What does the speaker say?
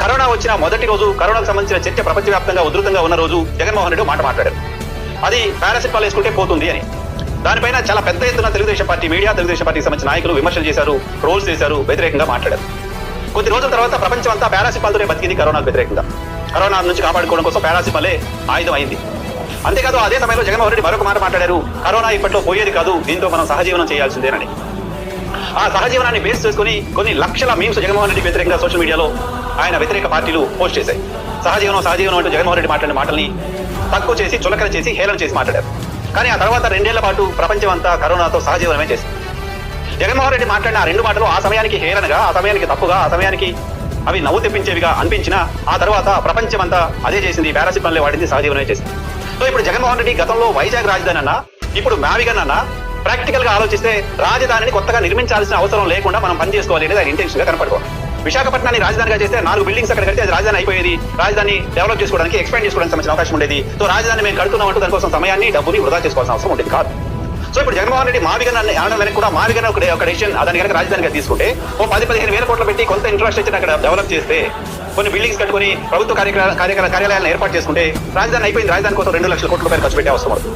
Corona వచ్చిన మొదటి రోజు కరోనాకు సంబంధించిన చర్చ ప్రపంచవ్యాప్తంగా ఉధృతంగా ఉన్న రోజు జగన్మోహన్ రెడ్డి మాట మాట్లాడారు. అది పారాసిటమాల్ వేసుకుంటే పోతుంది అని. దానిపైన చాలా పెద్ద ఎత్తున తెలుగుదేశం పార్టీ మీడియా, తెలుగుదేశం పార్టీకి సంబంధించిన నాయకులు విమర్శలు చేశారు, ట్రోల్స్ చేశారు, వ్యతిరేకంగా మాట్లాడారు. కొద్ది రోజుల తర్వాత ప్రపంచం అంతా పారాసిటమాల్తోనే బతికింది కరోనాకు వ్యతిరేకంగా. కరోనా నుంచి కాపాడుకోవడం కోసం పారాసిటమాలే ఆయుధం అయింది. అంతేకాదు అదే సమయంలో జగన్మోహన్ రెడ్డి మరొక మాట మాట్లాడారు, కరోనా ఇప్పట్లో పోయేది కాదు, దీంతో మనం సహజీవనం చేయాల్సిందేనని. ఆ సహజీవనాన్ని బేస్ చేసుకుని కొన్ని లక్షల మీమ్స్ జగన్మోహన్ రెడ్డి వ్యతిరేకంగా సోషల్ మీడియాలో ఆయన వ్యతిరేక పార్టీలు పోస్ట్ చేశాయి. సహజీవనం అంటూ జగన్మోహన్ రెడ్డి మాట్లాడిన మాటల్ని తక్కువ చేసి, చులకన చేసి, హేళన చేసి మాట్లాడారు. కానీ ఆ తర్వాత 2 ఏళ్ల పాటు ప్రపంచం అంతా కరోనాతో సహజీవనమే చేసింది. జగన్మోహన్ రెడ్డి మాట్లాడిన ఆ 2 మాటలు ఆ సమయానికి హేళనగా, ఆ సమయానికి తప్పుగా, ఆ సమయానికి అవి నవ్వు తెప్పించేవిగా అనిపించినా ఆ తర్వాత ప్రపంచం అంతా అదే చేసింది, పారాసిటమాల్ వాడింది, సహజీవనమే చేసింది. సో ఇప్పుడు జగన్మోహన్ రెడ్డి గతంలో వైజాగ్ రాజధాని అన్నా, ఇప్పుడు మ్యావిగన్ అన్నా ప్రాక్టికల్ గా ఆలోచిస్తే రాజధానిని కొత్తగా నిర్మించాల్సిన అవసరం లేకుండా మనం పనిచేసుకోవాలి అనేది ఆయన ఇంటెన్షన్ గా కనపడుకోవాలి. విశాఖపట్నాన్ని రాజధానిగా చేస్తే 4 బిల్డింగ్స్ అక్కడ కడితే అది రాజధాని అయిపోయేది. రాజధాని డెవలప్ చేసుకోవడానికి, ఎక్స్పాండ్ చేసుకోవడానికి సంబంధించిన అవకాశం ఉండేది. సో రాజధాని మేము కడుతున్నామంటూ దానికోసం సమయాన్ని, డబ్బుని వృధా చేసుకోవాల్సిన అవసరం ఉండేది కాదు. సో ఇప్పుడు జగన్మోహన్ రెడ్డి మావిగన్ అనడం వెనక కూడా మావిగన్ ఒక డెసిషన్, దాని కనుక రాజధానిగా తీసుకుంటే ఓ 10-15 వేల కోట్లు పెట్టి కొంత ఇన్ఫ్రాస్ట్రక్చర్ అక్కడ డెవలప్ చేస్తే, కొన్ని బిల్డింగ్స్ కట్టుకుని ప్రభుత్వ కార్యాలయాలను ఏర్పాటు చేసుకుంటే రాజధాని అయిపోయింది. రాజధాని కోసం 2 లక్షల కోట్ల రూపాయలు ఖర్చు పెట్టే అవసరం.